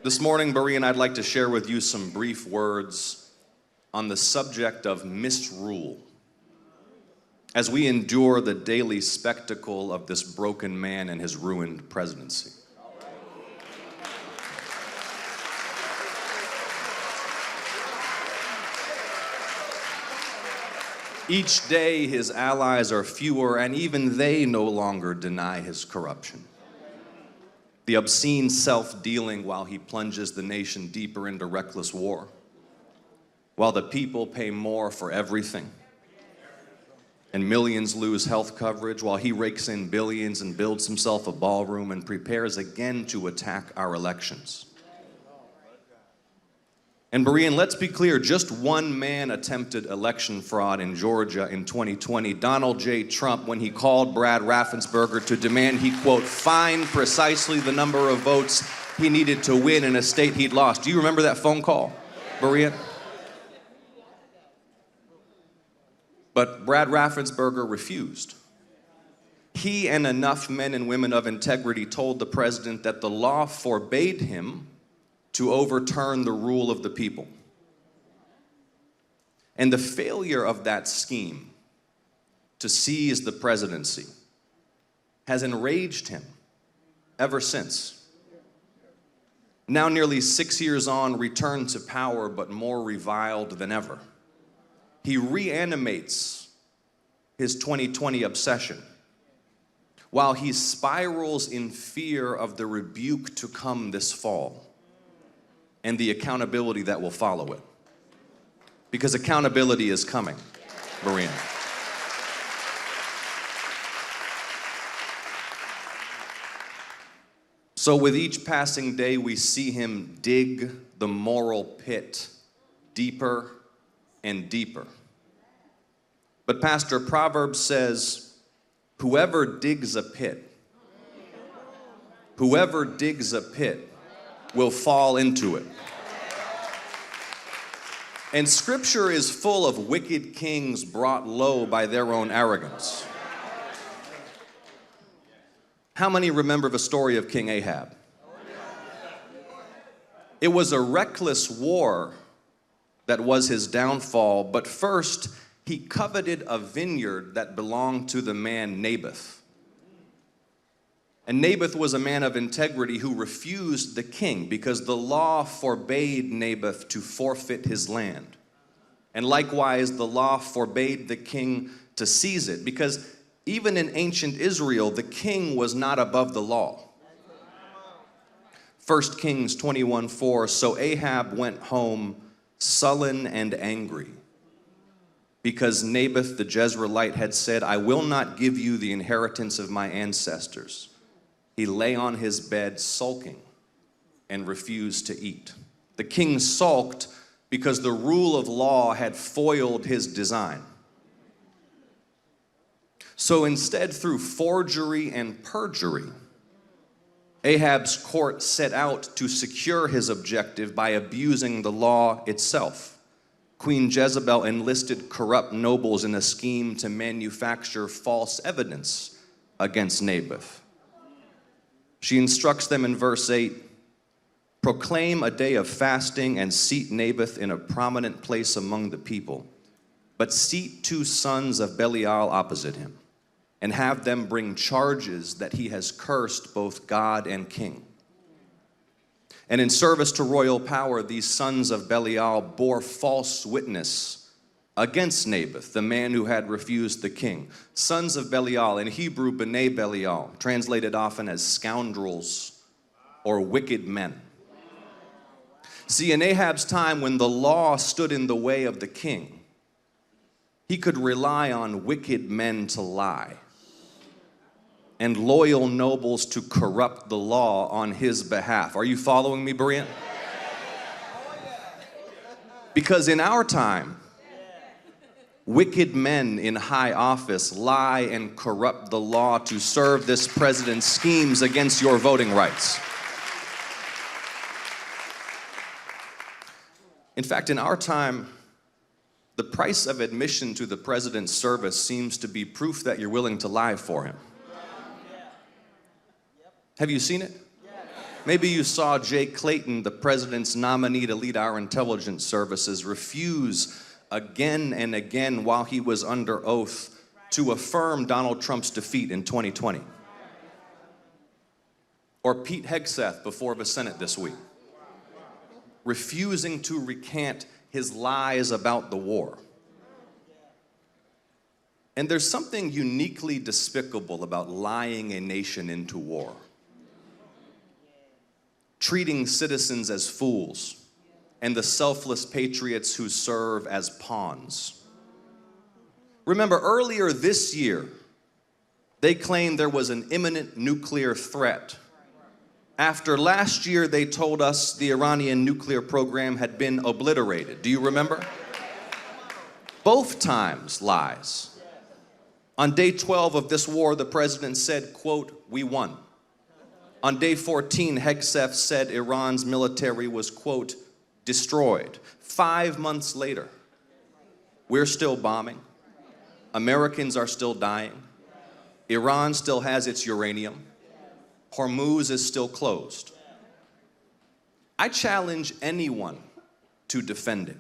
This morning, Berean, I'd like to share with you some brief words on the subject of misrule as we endure the daily spectacle of this broken man and his ruined presidency. Each day, his allies are fewer, and even they no longer deny his corruption. The obscene self-dealing while he plunges the nation deeper into reckless war, while the people pay more for everything, and millions lose health coverage, while he rakes in billions and builds himself a ballroom and prepares again to attack our elections. And Berean, let's be clear, just one man attempted election fraud in Georgia in 2020, Donald J. Trump, when he called Brad Raffensperger to demand he, quote, find precisely the number of votes he needed to win in a state he'd lost. Do you remember that phone call, Berean? But Brad Raffensperger refused. He and enough men and women of integrity told the president that the law forbade him to overturn the rule of the people. And the failure of that scheme to seize the presidency has enraged him ever since. Now nearly 6 years on, returned to power, but more reviled than ever. He reanimates his 2020 obsession while he spirals in fear of the rebuke to come this fall and the accountability that will follow it. Because accountability is coming, Berean. So with each passing day, we see him dig the moral pit deeper and deeper. But Pastor, Proverbs says, whoever digs a pit will fall into it. And Scripture is full of wicked kings brought low by their own arrogance. How many remember the story of King Ahab? It was a reckless war that was his downfall, but first he coveted a vineyard that belonged to the man Naboth. And Naboth was a man of integrity who refused the king because the law forbade Naboth to forfeit his land. And likewise, the law forbade the king to seize it because even in ancient Israel, the king was not above the law. 1 Kings 21:4, so Ahab went home sullen and angry because Naboth the Jezreelite had said, I will not give you the inheritance of my ancestors. He lay on his bed sulking and refused to eat. The king sulked because the rule of law had foiled his design. So instead, through forgery and perjury, Ahab's court set out to secure his objective by abusing the law itself. Queen Jezebel enlisted corrupt nobles in a scheme to manufacture false evidence against Naboth. She instructs them in verse 8, proclaim a day of fasting and seat Naboth in a prominent place among the people, but seat 2 sons of Belial opposite him, and have them bring charges that he has cursed both God and king. And in service to royal power, these sons of Belial bore false witness against Naboth, the man who had refused the king. Sons of Belial, in Hebrew, B'nai Belial, translated often as scoundrels or wicked men. See, in Ahab's time, when the law stood in the way of the king, he could rely on wicked men to lie and loyal nobles to corrupt the law on his behalf. Are you following me, Berean? Because in our time, wicked men in high office lie and corrupt the law to serve this president's schemes against your voting rights. In fact, in our time, the price of admission to the president's service seems to be proof that you're willing to lie for him. Have you seen it? Maybe you saw Jay Clayton, the president's nominee to lead our intelligence services, refuse again and again while he was under oath to affirm Donald Trump's defeat in 2020. Or Pete Hegseth before the Senate this week, refusing to recant his lies about the war. And there's something uniquely despicable about lying a nation into war. Treating citizens as fools and the selfless patriots who serve as pawns. Remember, earlier this year, they claimed there was an imminent nuclear threat. After last year, they told us the Iranian nuclear program had been obliterated. Do you remember? Both times lies. On day 12 of this war, the president said, quote, "We won." On day 14, Hegseth said Iran's military was, quote, "destroyed." 5 months later, we're still bombing. Americans are still dying. Iran still has its uranium. Hormuz is still closed. I challenge anyone to defend it.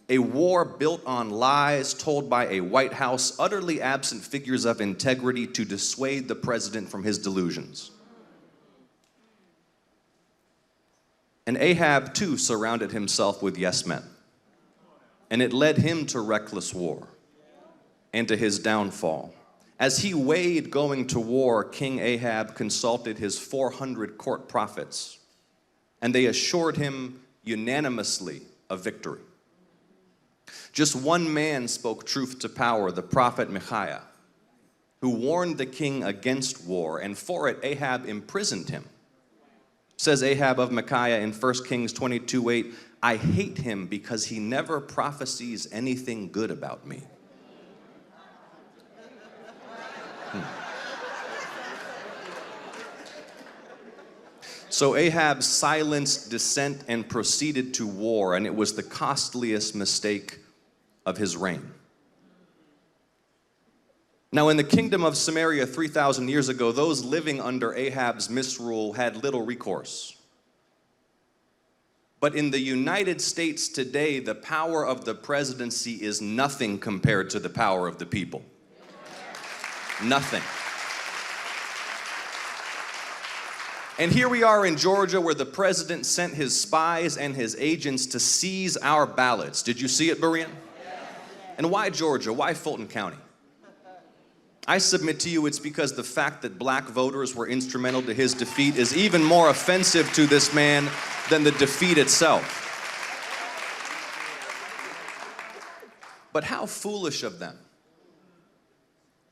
A war built on lies told by a White House utterly absent figures of integrity to dissuade the president from his delusions. And Ahab, too, surrounded himself with yes men. And it led him to reckless war and to his downfall. As he weighed going to war, King Ahab consulted his 400 court prophets, and they assured him unanimously of victory. Just one man spoke truth to power, the prophet Micaiah, who warned the king against war, and for it Ahab imprisoned him. Says Ahab of Micaiah in 1 Kings 22:8, "I hate him because he never prophesies anything good about me." So Ahab silenced dissent and proceeded to war, and it was the costliest mistake of his reign. Now, in the kingdom of Samaria 3,000 years ago, those living under Ahab's misrule had little recourse. But in the United States today, the power of the presidency is nothing compared to the power of the people. Nothing. And here we are in Georgia, where the president sent his spies and his agents to seize our ballots. Did you see it, Berean? And why Georgia? Why Fulton County? I submit to you it's because the fact that black voters were instrumental to his defeat is even more offensive to this man than the defeat itself. But how foolish of them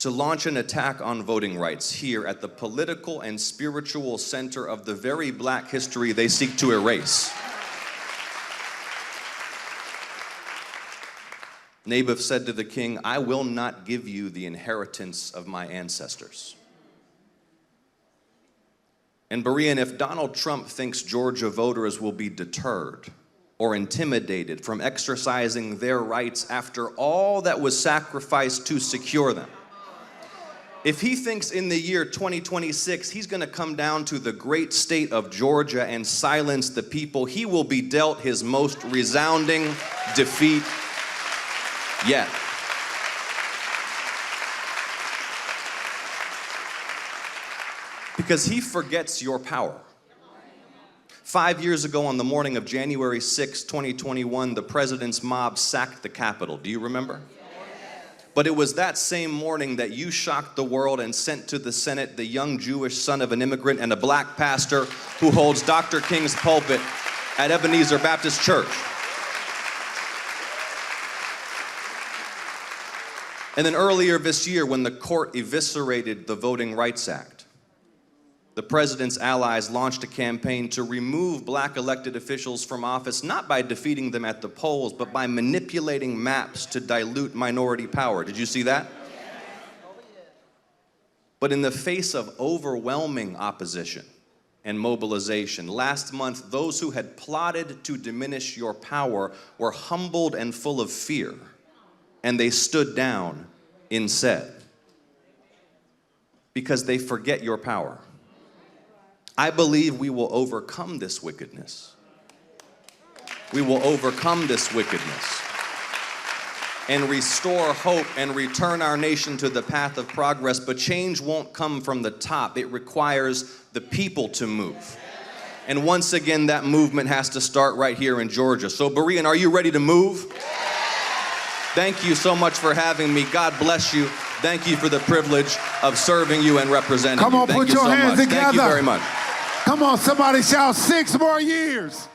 to launch an attack on voting rights here at the political and spiritual center of the very black history they seek to erase. Naboth said to the king, "I will not give you the inheritance of my ancestors." And Berean, if Donald Trump thinks Georgia voters will be deterred or intimidated from exercising their rights after all that was sacrificed to secure them, if he thinks in the year 2026 he's going to come down to the great state of Georgia and silence the people, he will be dealt his most resounding defeat yet. Because he forgets your power. 5 years ago, on the morning of January 6, 2021, the president's mob sacked the Capitol. Do you remember? But it was that same morning that you shocked the world and sent to the Senate the young Jewish son of an immigrant and a black pastor who holds Dr. King's pulpit at Ebenezer Baptist Church. And then earlier this year, when the court eviscerated the Voting Rights Act, the president's allies launched a campaign to remove black elected officials from office, not by defeating them at the polls, but by manipulating maps to dilute minority power. Did you see that? But in the face of overwhelming opposition and mobilization, last month, those who had plotted to diminish your power were humbled and full of fear, and they stood down instead because they forget your power. I believe we will overcome this wickedness. We will overcome this wickedness and restore hope and return our nation to the path of progress. But change won't come from the top. It requires the people to move. And once again, that movement has to start right here in Georgia. So Berean, are you ready to move? Thank you so much for having me. God bless you. Thank you for the privilege of serving you and representing you. Come on, put your hands together. Thank you very much. Come on, somebody shout 6 more years.